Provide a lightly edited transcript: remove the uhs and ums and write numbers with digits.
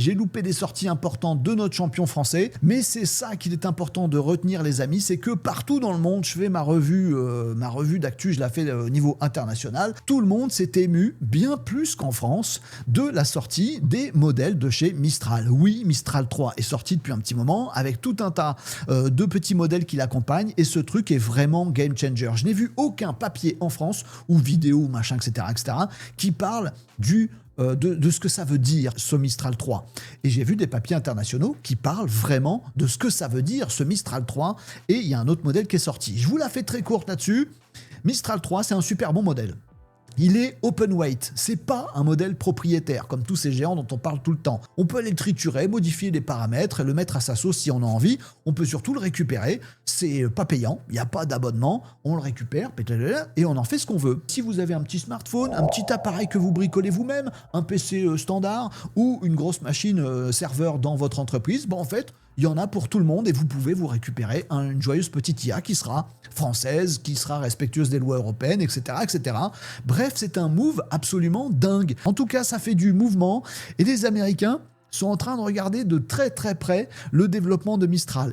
J'ai loupé des sorties importantes de notre champion français, mais c'est ça qu'il est important de retenir, les amis, c'est que partout dans le monde, je fais ma revue d'actu, je la fais au niveau international, tout le monde s'est ému, bien plus qu'en France, de la sortie des modèles de chez Mistral. Oui, Mistral 3 est sorti depuis un petit moment, avec tout un tas de petits modèles qui l'accompagnent, et ce truc est vraiment game changer. Je n'ai vu aucun papier en France, ou vidéo, ou machin, etc., qui parle de ce que ça veut dire ce Mistral 3. Et j'ai vu des papiers internationaux qui parlent vraiment de ce que ça veut dire ce Mistral 3, et il y a un autre modèle qui est sorti. Je vous la fais très courte là-dessus. Mistral 3, c'est un super bon modèle. Il est open weight, c'est pas un modèle propriétaire comme tous ces géants dont on parle tout le temps. On peut aller le triturer, modifier les paramètres et le mettre à sa sauce si on a envie. On peut surtout le récupérer, c'est pas payant, il n'y a pas d'abonnement, on le récupère et on en fait ce qu'on veut. Si vous avez un petit smartphone, un petit appareil que vous bricolez vous-même, un PC standard ou une grosse machine serveur dans votre entreprise, en fait, il y en a pour tout le monde et vous pouvez vous récupérer une joyeuse petite IA qui sera française, qui sera respectueuse des lois européennes, etc. Bref, c'est un move absolument dingue. En tout cas, ça fait du mouvement et les Américains sont en train de regarder de très très près le développement de Mistral.